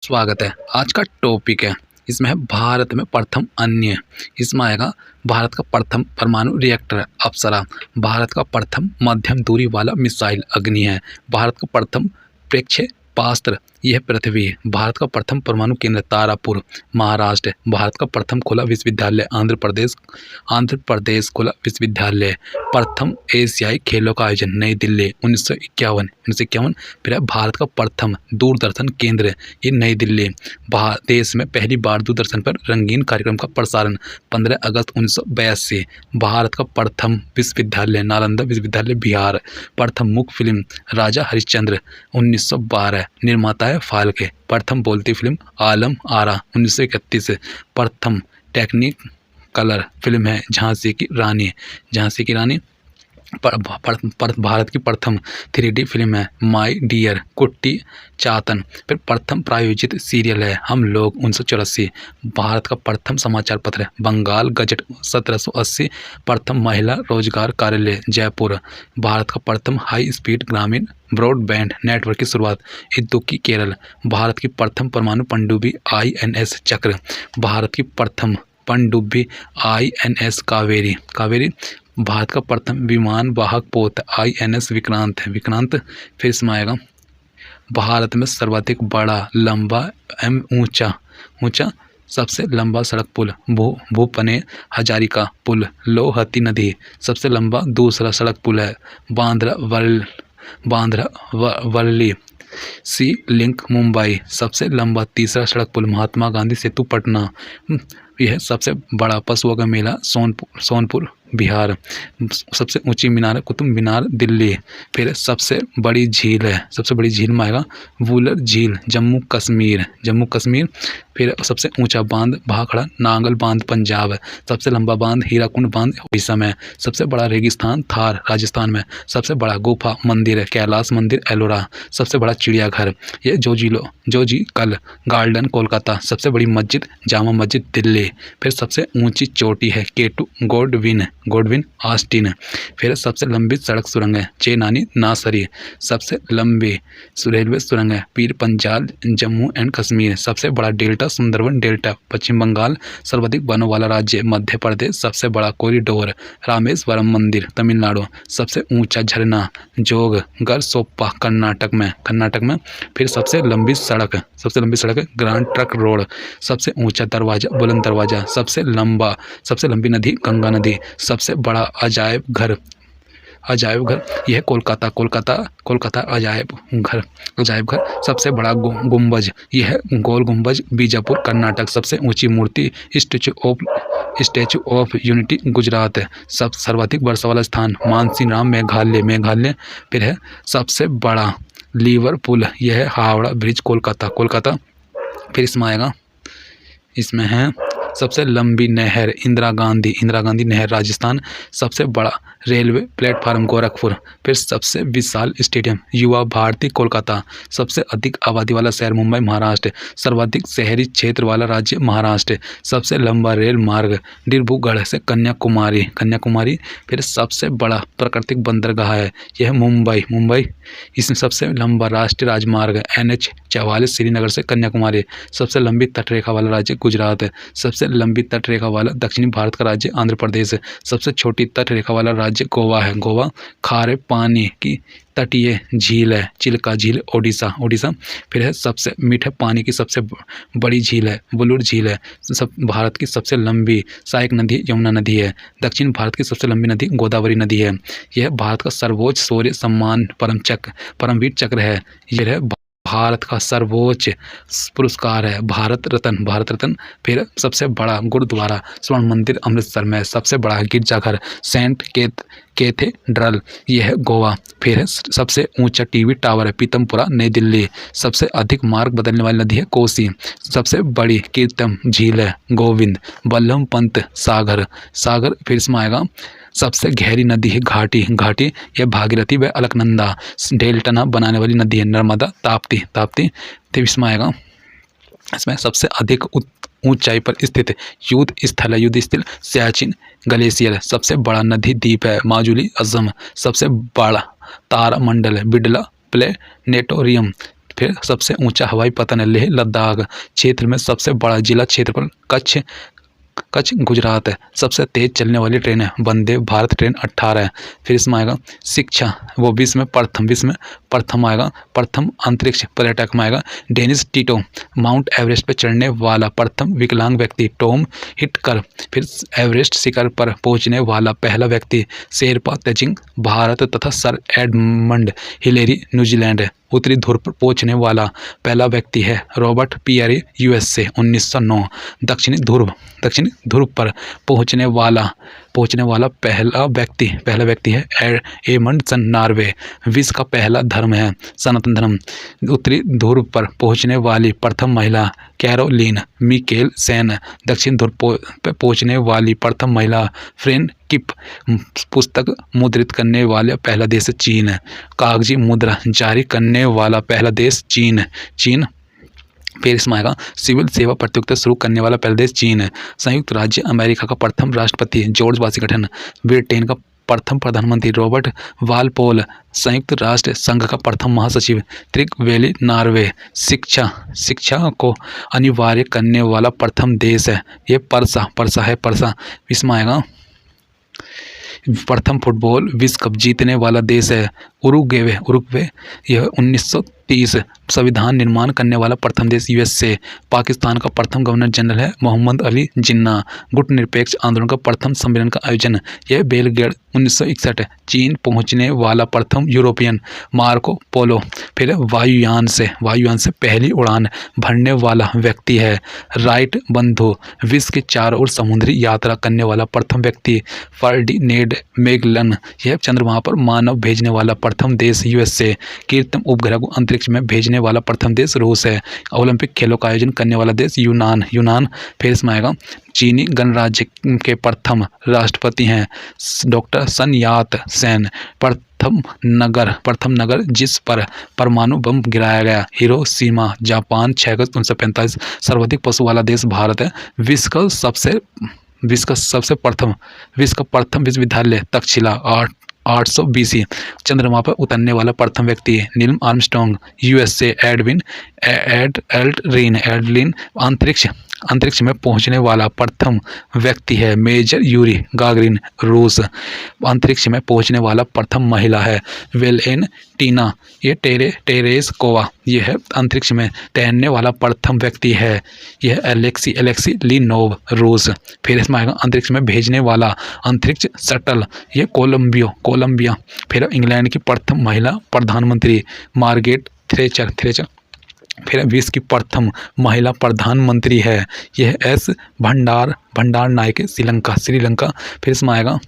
स्वागत है। आज का टॉपिक है, इसमें है भारत में प्रथम अन्य। इसमें आएगा भारत का प्रथम परमाणु रिएक्टर अप्सरा, भारत का प्रथम मध्यम दूरी वाला मिसाइल अग्नि है, भारत का प्रथम प्रक्षेपास्त्र यह पृथ्वी है, भारत का प्रथम परमाणु केंद्र तारापुर महाराष्ट्र, भारत का प्रथम खुला विश्वविद्यालय आंध्र प्रदेश खुला विश्वविद्यालय, प्रथम एशियाई खेलों का आयोजन नई दिल्ली 1951। फिर है भारत का प्रथम दूरदर्शन केंद्र ये नई दिल्ली, देश में पहली बार दूरदर्शन पर रंगीन कार्यक्रम का प्रसारण 15 अगस्त 1982, भारत का प्रथम विश्वविद्यालय नालंदा विश्वविद्यालय बिहार, प्रथम मुख्य फिल्म राजा हरिश्चंद्र 1912, निर्माता है फाल्के, प्रथम बोलती फिल्म आलम आरा 1931, प्रथम टेक्निक कलर फिल्म है झांसी की रानी। भारत की प्रथम 3D फिल्म है माई डियर कुट्टी चातन। फिर प्रथम प्रायोजित सीरियल है हम लोग 1984, भारत का प्रथम समाचार पत्र है बंगाल गजट 1780, प्रथम महिला रोजगार कार्यालय जयपुर, भारत का प्रथम हाई स्पीड ग्रामीण ब्रॉडबैंड नेटवर्क की शुरुआत इदुक्की केरल, भारत की प्रथम परमाणु पनडुब्बी INS चक्र, भारत की प्रथम पनडुब्बी INS कावेरी, भारत का प्रथम विमान वाहक पोत INS विक्रांत। फिर इसमें आएगा भारत में सर्वाधिक बड़ा लंबा एवं ऊंचा सबसे लंबा सड़क पुल भूपने हजारिका पुल लोहती नदी, सबसे लंबा दूसरा सड़क पुल है बांद्रा वर्ली सी लिंक मुंबई, सबसे लंबा तीसरा सड़क पुल महात्मा गांधी सेतु पटना, यह सबसे बड़ा पशुओं का मेला सोनपुर बिहार, सबसे ऊंची मीनार कुतुब मीनार दिल्ली। फिर सबसे बड़ी झील में आएगा वुलर झील जम्मू कश्मीर। फिर सबसे ऊंचा बांध भाखड़ा नांगल बांध पंजाब, सबसे लंबा बांध हीराकुंड बांध उड़ीसा में, सबसे बड़ा रेगिस्तान थार राजस्थान में, सबसे बड़ा गुफा मंदिर कैलाश मंदिर एलोरा, सबसे बड़ा चिड़ियाघर ये जोजी कल गार्डन कोलकाता, सबसे बड़ी मस्जिद जामा मस्जिद दिल्ली। फिर सबसे ऊंची चोटी है केटू गोडविन ऑस्टिन। फिर सबसे लंबी सड़क सुरंग है चेनानी नासरी, सबसे लंबी रेलवे सुरंग है पीर पंजाल जम्मू एंड कश्मीर, सबसे बड़ा डेल्टा सुंदरवन डेल्टा पश्चिम बंगाल, सर्वाधिक वनों वाला राज्य मध्य प्रदेश, सबसे बड़ा कॉरिडोर रामेश्वरम मंदिर तमिलनाडु, सबसे ऊंचा झरना जोग गरसोप्पा कर्नाटक में। फिर सबसे लंबी सड़क है ग्रांड ट्रक रोड, सबसे ऊंचा दरवाजा बुलंद दरवाजा, सबसे लंबी नदी गंगा नदी, सबसे बड़ा अजायब घर यह कोलकाता अजायब घर, सबसे बड़ा गुंबज यह गोल गुंबज बीजापुर कर्नाटक, सबसे ऊंची मूर्ति स्टैचू ऑफ यूनिटी गुजरात, सब सर्वाधिक वर्षा वाला स्थान मानसीराम मेघालय। फिर है सबसे बड़ा लिवरपूल यह है हावड़ा ब्रिज कोलकाता। फिर इसमें है सबसे लंबी नहर इंदिरा गांधी नहर राजस्थान, सबसे बड़ा रेलवे प्लेटफार्म गोरखपुर। फिर सबसे विशाल स्टेडियम युवा भारती कोलकाता, सबसे अधिक आबादी वाला शहर मुंबई महाराष्ट्र, सर्वाधिक शहरी क्षेत्र वाला राज्य महाराष्ट्र, सबसे लंबा रेल मार्ग डिब्रूगढ़ से कन्याकुमारी। फिर सबसे बड़ा प्राकृतिक बंदरगाह है यह मुंबई। इसमें सबसे लंबा राष्ट्रीय राजमार्ग NH-44 श्रीनगर से कन्याकुमारी, सबसे लंबी तटरेखा वाला राज्य गुजरात, सबसे लंबी तटरेखा वाला दक्षिणी भारत का राज्य आंध्र प्रदेश, सबसे छोटी तटरेखा वाला राज्य गोवा है खारे पानी की तटीय झील है चिल्का झील ओडिशा। फिर है सबसे मीठे पानी की सबसे बड़ी झील है बुलुर झील है, भारत की सबसे लंबी सहायक नदी यमुना नदी है, दक्षिण भारत की सबसे लंबी नदी गोदावरी नदी है, यह भारत का सर्वोच्च शौर्य सम्मान परमवीर चक्र है, यह है भारत का सर्वोच्च पुरस्कार है भारत रत्न। फिर सबसे बड़ा गुरुद्वारा स्वर्ण मंदिर अमृतसर में, सबसे बड़ा गिरजाघर सेंट कैथेड्रल यह है गोवा। फिर है सबसे ऊंचा टीवी टावर है पीतमपुरा नई दिल्ली, सबसे अधिक मार्ग बदलने वाली नदी है कोसी, सबसे बड़ी कीर्तम झील है गोविंद बल्लभ पंत सागर। फिर इसमें आएगा सबसे गहरी नदी है घाटी यह भागीरथी व अलकनंदा, डेल्टा बनाने वाली नदी है नर्मदा ताप्ती। फिर इसमें आएगा इसमें सबसे अधिक ऊंचाई पर स्थित युद्ध स्थल सियाचिन ग्लेशियर, सबसे बड़ा नदी द्वीप है माजुली अज़म, सबसे बड़ा तारा मंडल है बिडला प्लेनेटोरियम। फिर सबसे ऊंचा हवाई पतन लेह लद्दाख। क्षेत्र में सबसे बड़ा जिला क्षेत्रफल कच्छ गुजरात है। सबसे तेज चलने वाली ट्रेन है वंदे भारत ट्रेन 18 है। फिर इसमें आएगा शिक्षा, वो विश्व में प्रथम आएगा, प्रथम अंतरिक्ष पर्यटक में आएगा डेनिस टिटो। माउंट एवरेस्ट पर चढ़ने वाला प्रथम विकलांग व्यक्ति टॉम हिटकर। फिर एवरेस्ट शिखर पर पहुंचने वाला पहला व्यक्ति शेरपा तेजिंग भारत तथा सर एडमंड हिलेरी न्यूजीलैंड। उत्तरी ध्रुव पर पहुंचने वाला पहला व्यक्ति है रॉबर्ट पियरे यूएसए 1909। दक्षिणी ध्रुव पर पहुंचने वाला पहला व्यक्ति है एमंडसन नॉर्वे। विश्व का पहला धर्म है सनातन धर्म। उत्तरी ध्रुव पर पहुंचने वाली प्रथम महिला कैरोलिन मिकेल सेन। दक्षिण ध्रुव पर पहुंचने वाली प्रथम महिला फ्रेन किप। पुस्तक मुद्रित करने वाला पहला देश चीन। कागजी मुद्रा जारी करने वाला पहला देश चीन। फिर इसमें आएगा सिविल सेवा प्रतियोगिता शुरू करने वाला पहला देश चीन। संयुक्त राज्य अमेरिका का प्रथम राष्ट्रपति जॉर्ज वाशिंगटन। ब्रिटेन का प्रथम प्रधानमंत्री रॉबर्ट वालपोल। संयुक्त राष्ट्र संघ का प्रथम महासचिव त्रिगवेली नॉर्वे। शिक्षा को अनिवार्य करने वाला प्रथम देश है ये परसा। इसमें आएगा प्रथम फुटबॉल विश्व कप जीतने वाला देश है उरुग्वे। यह 1930। संविधान निर्माण करने वाला प्रथम देश यूएसए। पाकिस्तान का प्रथम गवर्नर जनरल है मोहम्मद अली जिन्ना। गुट निरपेक्ष आंदोलन का प्रथम सम्मेलन का आयोजन यह बेलग्रेड 1961। चीन पहुंचने वाला प्रथम यूरोपियन मार्को पोलो। फिर वायुयान से पहली उड़ान भरने वाला व्यक्ति है राइट बंधु। विश्व के चारों ओर समुद्री यात्रा करने वाला प्रथम व्यक्ति फर्डिनेंड मैगलन। यह चंद्रमा पर मानव भेजने वाला प्रथम देश यूएसए। कृत्रिम उपग्रह को अंतरिक्ष में भेजने वाला प्रथम देश रूस है। ओलंपिक खेलों का आयोजन करने वाला देश यूनान। फिर इसमें आएगा चीनी गणराज्य के प्रथम राष्ट्रपति हैं डॉक्टर सन यात सेन। प्रथम नगर जिस पर परमाणु बम गिराया गया हिरोशिमा जापान 6 अगस्त 1945। सर्वाधिक पशु वाला देश भारत है। विश्व का प्रथम विश्वविद्यालय तक्षशिला 800 BC। चंद्रमा पर उतरने वाला प्रथम व्यक्ति नील आर्मस्ट्रॉन्ग यूएसए। एल्ड्रिन अंतरिक्ष में पहुंचने वाला प्रथम व्यक्ति है मेजर यूरी गागरिन रूस। अंतरिक्ष में पहुंचने वाला प्रथम महिला है वेलेंटीना ये टेरेस्कोवा। यह है अंतरिक्ष में तैरने वाला प्रथम व्यक्ति है यह एलेक्सी लिनोव रूस। फिर इसमें आएगा अंतरिक्ष में भेजने वाला अंतरिक्ष शटल ये कोलंबिया। फिर इंग्लैंड की प्रथम महिला प्रधानमंत्री मार्गरेट थ्रेचर। फिर विश्व की प्रथम महिला प्रधानमंत्री है यह एस भंडार नायके श्रीलंका। फिर इसमें आएगा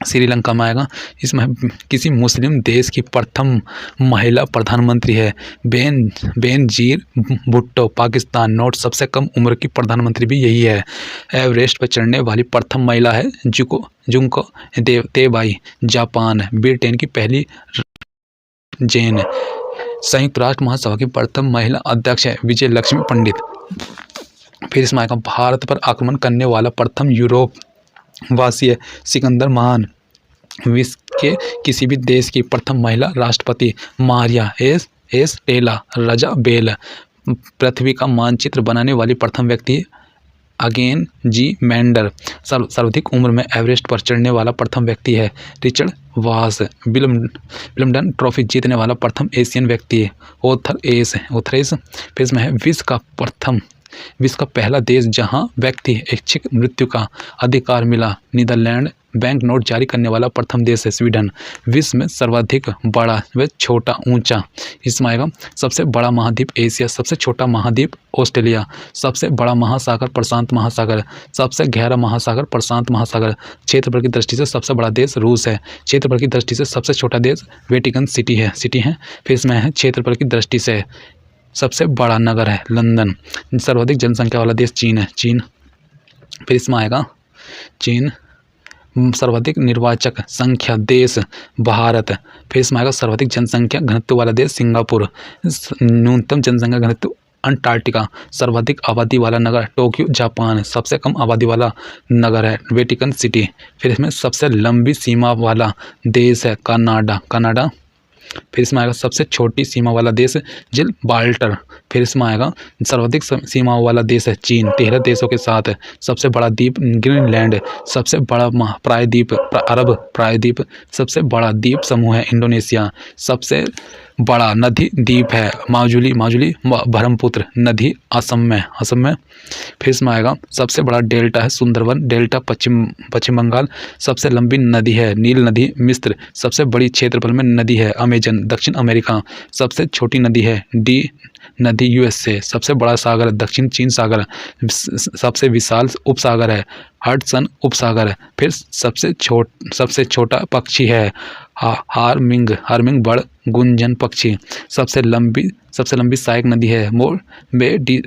श्रीलंका में आएगा इसमें किसी मुस्लिम देश की प्रथम महिला प्रधानमंत्री है बेनजीर भुट्टो पाकिस्तान। नोट सबसे कम उम्र की प्रधानमंत्री भी यही है। एवरेस्ट पर चढ़ने वाली प्रथम महिला है जुंको तेबाई जापान। ब्रिटेन की पहली जैन। संयुक्त राष्ट्र महासभा की प्रथम महिला अध्यक्ष है विजय लक्ष्मी पंडित। फिर इसमें आएगा भारत पर आक्रमण करने वाला प्रथम यूरोप वासी है सिकंदर महान। विश्व के किसी भी देश की प्रथम महिला राष्ट्रपति मारिया एस टेला रजा बेल। पृथ्वी का मानचित्र बनाने वाली प्रथम व्यक्ति अगेन जी मैंडर। सर्वाधिक उम्र में एवरेस्ट पर चढ़ने वाला प्रथम व्यक्ति है रिचर्ड वास। विलियम्स ट्रॉफी जीतने वाला प्रथम एशियन व्यक्ति ओथरेस। फिर इसमें है विश्व का पहला देश जहां व्यक्ति ऐच्छिक मृत्यु का अधिकार मिला नीदरलैंड। बैंक नोट जारी करने वाला प्रथम देश है स्वीडन। विश्व में सर्वाधिक बड़ा व छोटा ऊंचा इसमें आएगा सबसे बड़ा महाद्वीप एशिया। सबसे छोटा महाद्वीप ऑस्ट्रेलिया। सबसे बड़ा महासागर प्रशांत महासागर। सबसे गहरा महासागर प्रशांत महासागर। क्षेत्रफल की दृष्टि से सबसे बड़ा देश रूस है। क्षेत्रफल की दृष्टि से सबसे छोटा देश वेटिकन सिटी है। फिर इसमें है क्षेत्रफल की दृष्टि से सबसे बड़ा नगर है लंदन। सर्वाधिक जनसंख्या वाला देश चीन है। फिर इसमें आएगा चीन। सर्वाधिक निर्वाचक संख्या देश भारत। फिर इसमें आएगा सर्वाधिक जनसंख्या घनत्व वाला देश सिंगापुर। न्यूनतम जनसंख्या घनत्व अंटार्कटिका। सर्वाधिक आबादी वाला नगर टोक्यो जापान। सबसे कम आबादी वाला नगर है वेटिकन सिटी। फिर इसमें सबसे लंबी सीमा वाला देश है कनाडा। फिर इसमें आएगा सबसे छोटी सीमा वाला देश जिब्राल्टर। फिर इसमें आएगा सर्वाधिक सीमा वाला देश है चीन 13 देशों के साथ। सबसे बड़ा द्वीप ग्रीनलैंड। सबसे बड़ा प्रायद्वीप अरब प्रायद्वीप। सबसे बड़ा द्वीप समूह है इंडोनेशिया। सबसे बड़ा नदी द्वीप है माजुली ब्रह्मपुत्र नदी असम में। फिर इसमें आएगा सबसे बड़ा डेल्टा है सुंदरवन डेल्टा पश्चिम बंगाल। सबसे लंबी नदी है नील नदी मिस्र। सबसे बड़ी क्षेत्रफल में नदी है अमेजन दक्षिण अमेरिका। सबसे छोटी नदी है डी नदी यूएसए। सबसे बड़ा सागर दक्षिण चीन सागर। सबसे विशाल उपसागर है हडसन उपसागर। फिर सबसे छोटा पक्षी है हार्मिंग बर्ड गुंजन पक्षी। सबसे लंबी सहायक नदी है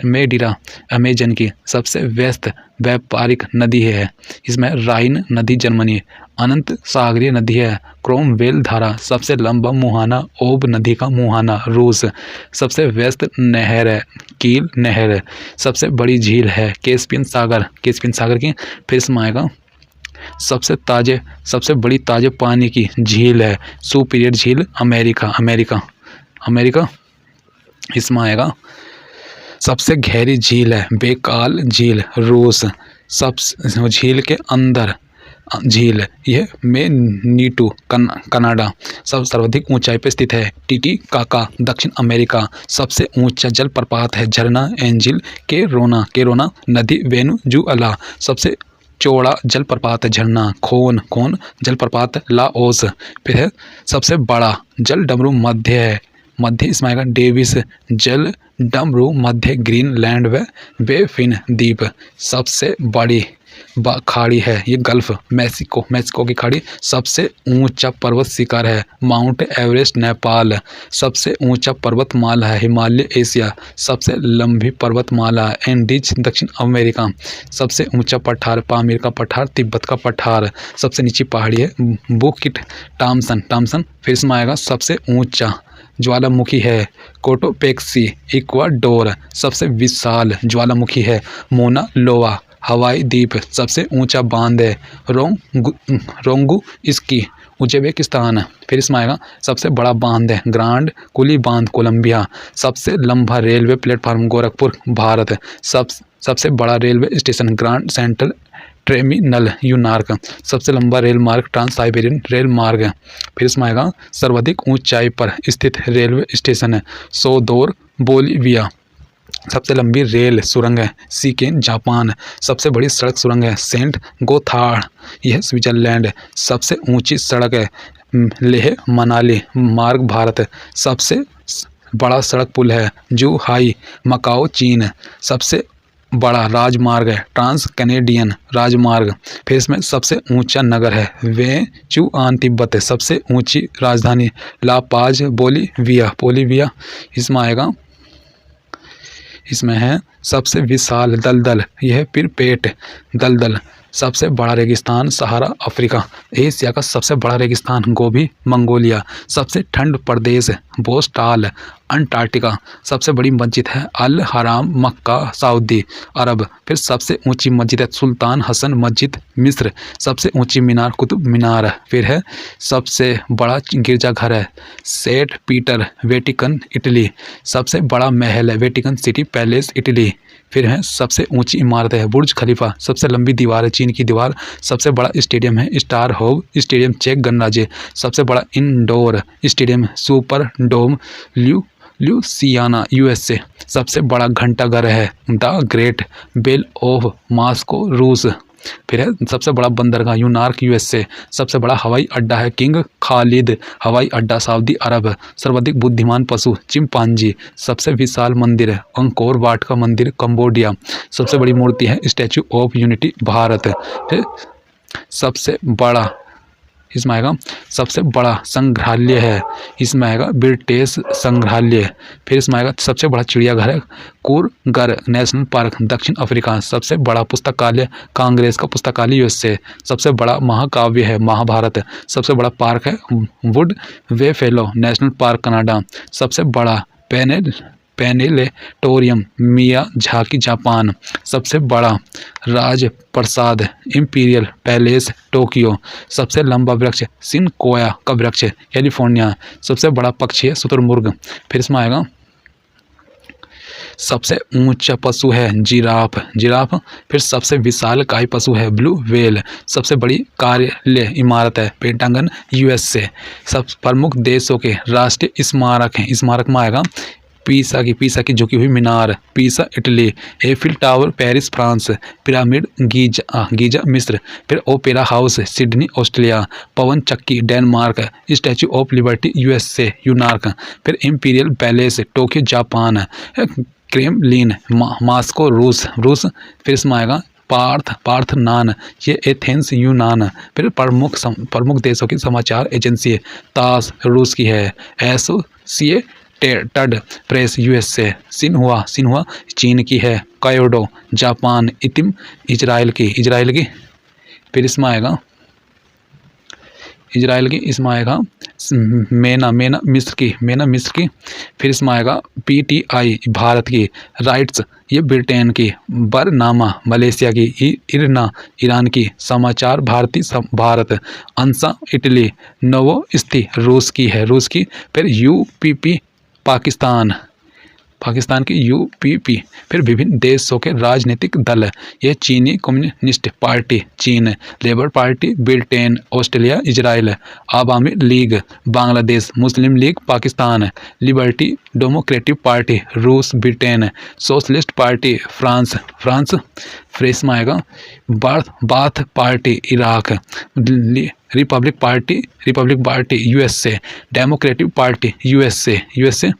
मेडिरा अमेजन की। सबसे व्यस्त व्यापारिक नदी है इसमें राइन नदी जर्मनी। अनंत सागरीय नदी है क्रोमवेल धारा। सबसे लंबा मुहाना ओब नदी का मुहाना रूस। सबसे व्यस्त नहर है कील नहर। सबसे बड़ी झील है कैस्पियन सागर की। फिर इसमें आएगा सबसे बड़ी ताजे पानी की झील है सुपीरियर झील अमेरिका। इसमें आएगा सबसे गहरी झील है बेकाल झील रूस। सब झील के अंदर झील यह मेनीटू कनाडा। सर्वाधिक ऊंचाई पर स्थित है टीटीकाका दक्षिण अमेरिका। सबसे ऊंचा जलप्रपात है झरना एंजिल केरोना नदी वेनेजुएला। सबसे चौड़ा जलप्रपात है झरना खोन जलप्रपात लाओस। फिर है सबसे बड़ा जल डमरू मध्य इसमें आएगा डेविस जल डमरू मध्य ग्रीनलैंड व बेफिन द्वीप। सबसे बड़ी खाड़ी है ये गल्फ मैक्सिको की खाड़ी। सबसे ऊंचा पर्वत शिखर है माउंट एवरेस्ट नेपाल। सबसे ऊंचा पर्वतमाला है हिमालय एशिया। सबसे लंबी पर्वतमाला एंडीज दक्षिण अमेरिका। सबसे ऊंचा पठार पामीर का पठार तिब्बत का पठार। सबसे नीची पहाड़ी है बुकिट टॉमसन। फिर इसमें आएगा सबसे ऊंचा ज्वालामुखी है कोटोपेक्सी इक्वाडोर। सबसे विशाल ज्वालामुखी है मोना लोआ हवाई द्वीप। सबसे ऊंचा बांध है रोंगू इसकी उज्बेकिस्तान। फिर इसमें आएगा सबसे बड़ा बांध है ग्रांड कुली बांध कोलंबिया। सबसे लंबा रेलवे प्लेटफार्म गोरखपुर भारत। सबसे बड़ा railway station grand central terminal New York. सबसे लंबा रेल मार्ग ट्रांस साइबेरियन रेल मार्ग। फिर इसमें आएगा सर्वाधिक ऊंचाई पर स्थित रेलवे स्टेशन है सोदोर बोलिविया। सबसे लंबी रेल सुरंग है सिकेन जापान। सबसे बड़ी सड़क सुरंग है सेंट गोथार्ड यह स्विट्जरलैंड। सबसे ऊंची सड़क है लेह मनाली मार्ग भारत। सबसे बड़ा सड़क पुल है जूहाई मकाओ चीन। सबसे बड़ा राजमार्ग है ट्रांस कैनेडियन राजमार्ग। फिर इसमें सबसे ऊंचा नगर है वेचुआन तिब्बत। सबसे ऊंची राजधानी लापाज बोलिविया। इसमें आएगा इसमें है सबसे विशाल दलदल यह पिरपेट दलदल। सबसे बड़ा रेगिस्तान सहारा अफ्रीका। एशिया का सबसे बड़ा रेगिस्तान गोबी मंगोलिया। सबसे ठंड प्रदेश बोस्टाल अंटार्कटिका। सबसे बड़ी मस्जिद है अल हराम मक्का सऊदी अरब। फिर सबसे ऊंची मस्जिद है सुल्तान हसन मस्जिद मिस्र। सबसे ऊंची मीनार कुतुब मीनार। फिर है सबसे बड़ा गिरजाघर है सेंट पीटर वेटिकन इटली। सबसे बड़ा महल है वेटिकन सिटी पैलेस इटली। फिर है सबसे ऊंची इमारत है बुर्ज खलीफा। सबसे लंबी दीवार है चीन की दीवार। सबसे बड़ा स्टेडियम है स्टार होव स्टेडियम चेक गणराज्य। सबसे बड़ा indoor stadium super dome Louisiana USA. सबसे बड़ा घंटाघर है the great bell of Moscow रूस। फिर है सबसे बड़ा बंदरगाह न्यूयॉर्क यूएसए। सबसे बड़ा हवाई अड्डा है किंग खालिद हवाई अड्डा सऊदी अरब। सर्वाधिक बुद्धिमान पशु चिंपांजी। सबसे विशाल मंदिर है अंकोर वाट का मंदिर कंबोडिया। सबसे बड़ी मूर्ति है स्टैचू ऑफ यूनिटी भारत। फिर सबसे बड़ा इसमें आएगा सबसे बड़ा संग्रहालय है इसमें आएगा ब्रिटिश संग्रहालय। फिर इसमें आएगा सबसे बड़ा चिड़ियाघर है कुरगर नेशनल पार्क दक्षिण अफ्रीका। सबसे बड़ा पुस्तकालय कांग्रेस का पुस्तकालय यूएसए। सबसे बड़ा महाकाव्य है महाभारत। सबसे बड़ा पार्क है वुड वेफेलो नेशनल पार्क कनाडा। सबसे बड़ा प्लेनेटोरियम मियाजाकी जापान। सबसे बड़ा राजप्रसाद इंपीरियल पैलेस टोक्यो। सबसे लंबा वृक्ष सिनकोया का वृक्ष कैलिफोर्निया। सबसे बड़ा पक्षी है शुतुरमुर्ग। फिर इसमें आएगा सबसे ऊंचा पशु है जिराफ जिराफ। फिर सबसे विशालकाय पशु है ब्लू व्हेल। सबसे बड़ी कार्यालय इमारत है पेंटागन यूएसए। सब प्रमुख देशों के राष्ट्रीय स्मारक हैं। स्मारक में आएगा पीसा की झुकी हुई मीनार Pisa Italy. Eiffel Tower Paris France. Pyramid Giza मिस्र। फिर ओपेरा हाउस सिडनी ऑस्ट्रेलिया। पवन चक्की Denmark. Statue of Liberty USA यूनार्क। फिर Imperial Palace Tokyo Japan. Kremlin Moscow रूस। फिर इसमें आएगा पार्थनान ये एथेंस यूनान। फिर प्रमुख देशों की समाचार एजेंसी तास रूस की है। Associated press USA. सिन्हुआ चीन की है। कायोडो जापान। इतिम इजराइल की। फिर इसमें आएगा इसमें आएगा मेना मिस्र की। फिर इसमें आएगा पीटीआई भारत की। राइट्स ये ब्रिटेन की। बरनामा मलेशिया की। इरना ईरान की। समाचार भारत। अंसा इटली। नवोस्ती रूस की। फिर यूपीपी पाकिस्तान की यूपीपी। फिर विभिन्न देशों के राजनीतिक दल ये चीनी कम्युनिस्ट पार्टी चीन। Labour Party Britain Australia Israel. Awami League Bangladesh. Muslim League Pakistan. Liberty Democratic Party रूस ब्रिटेन। Socialist Party France. फिर इसमें आएगा Ba'ath Party Iraq. Republic Party USA. Democratic Party USA.